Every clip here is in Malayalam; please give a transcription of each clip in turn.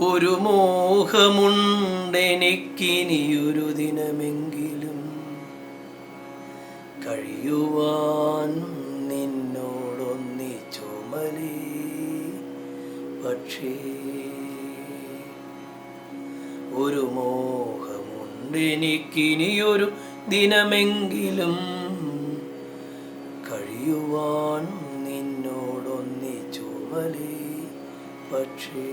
ഒരു മോഹമുണ്ടെനിക്കിനിയൊരു ദിനമെങ്കിലും കഴിയുവാൻ നിന്നോടൊന്നിച്ചുമലി. പക്ഷേ ഒരു മോഹമുണ്ടെനിക്കിനിയൊരു ദിനമെങ്കിലും കഴിയുവാൻ നിന്നോടൊന്നിച്ചുമലി. പക്ഷേ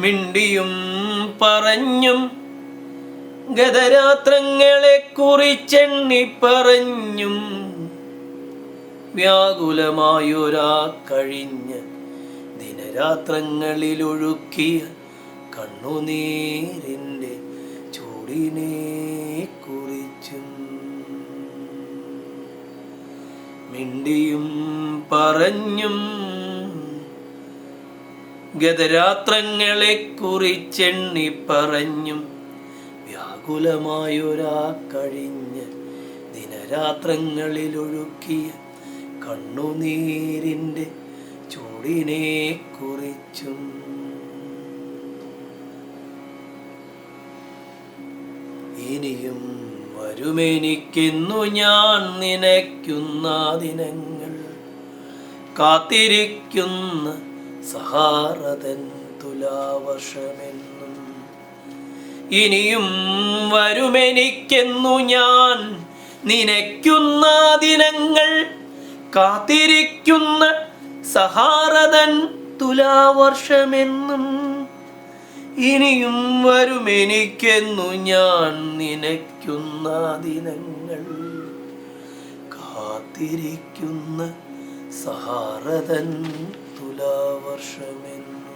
മിണ്ടിയും പറഞ്ഞും ഗതരാത്രങ്ങളെ കുറിച്ചെണ്ണി പറഞ്ഞും വ്യാകുലമായൊരാ കഴിഞ്ഞ ദിനരാത്രങ്ങളിലൊഴുക്കിയ കണ്ണുനീരിൻ്റെ ചൂടിനെ കുറിച്ചും മിണ്ടിയും പറഞ്ഞും ഗതരാത്രങ്ങളെ കുറിച്ചെണ്ണി പറഞ്ഞും വ്യാകുലമായൊരാ കഴിഞ്ഞ ദിനരാത്രങ്ങളിലൊഴുക്കിയ കണ്ണുനീരിൻ്റെ ചൂടിനെ കുറിച്ചും ഇനിയും വരുമെനിക്കെന്നു ഞാൻ നനയ്ക്കുന്ന ദിനങ്ങൾ കാത്തിരിക്കുന്ന സഹാറതൻ തുലാവർഷമെന്നും. ഇനിയും വരുമെനിക്കെന്നു ഞാൻ നനയ്ക്കുന്ന ദിനങ്ങൾ കാത്തിരിക്കുന്ന സഹാറതൻ തുലാവർഷമെന്നും. ഇനിയും വരുമെനിക്കെന്നു ഞാൻ നനയ്ക്കുന്ന ദിനങ്ങൾ കാത്തിരിക്കുന്ന സഹാറതൻ തുലാവർഷമെന്നും.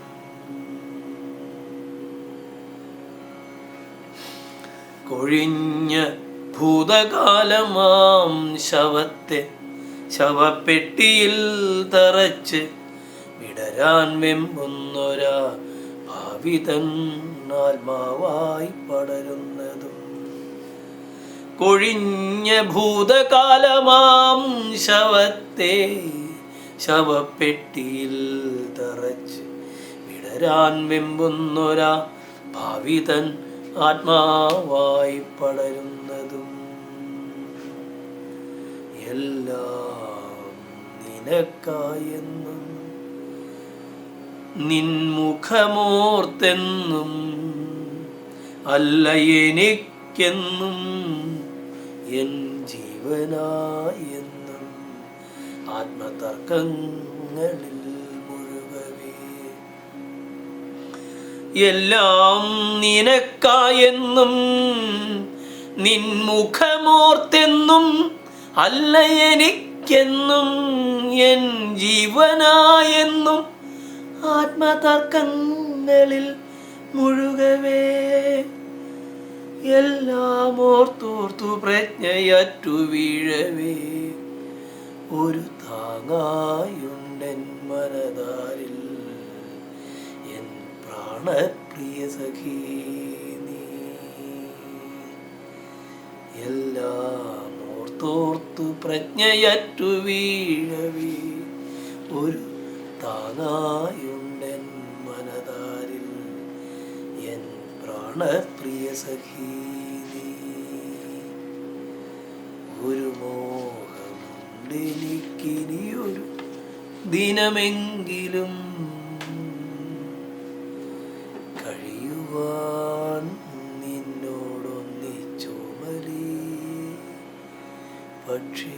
കൊഴിഞ്ഞ ഭൂതകാലമാം ശവത്തെ ശവപ്പെട്ടിയിൽ തറച്ച് വിടരാൻ വെമ്പുന്നൊരാ ഭാവി തൻ ആത്മാവായി പടരുന്നതും. കൊഴിഞ്ഞ ഭൂതകാലമാം ശവത്തെ ശവപ്പെട്ടിയിൽ തറച്ച് വിടരാൻ വെമ്പുന്നൊരാ ഭാവി തൻ ആത്മാവായി പടരുന്നതും. എല്ലാം നിനക്കായെന്നും നിൻമുഖമോർത്തെന്നും അല്ല എനിക്കെന്നും എൻ ജീവനായെന്നും ആത്മതർക്കങ്ങളിൽ മുഴുകവേ. എല്ലാം നിനക്കായെന്നും നിൻമുഖമോർത്തെന്നും അല്ല എനിക്കെന്നും എൻ ജീവനായെന്നും ആത്മതർക്കങ്ങളിൽ മുഴുകവേ. എല്ലാം ഓർത്തോർത്തു പ്രജ്ഞയറ്റു വീഴവേ ഒരു താങ്ങായുണ്ടൻ മനതാരിൽ എൻ പ്രാണപ്രിയ സഖീ നീ. എല്ലാം ഓർത്തോർത്തു പ്രജ്ഞയറ്റു വീഴവേ ഒരു താങ്ങായുണ്ടൻ മനതാരിൽ എൻ പ്രാണപ്രിയ സഖീ നീ. ഒരു മോഹമുണ്ടെനിക്കിനിയൊരു ദിനമെങ്കിലും കഴിയുവാൻ നിന്നോടൊന്നിച്ചുമലി. പക്ഷേ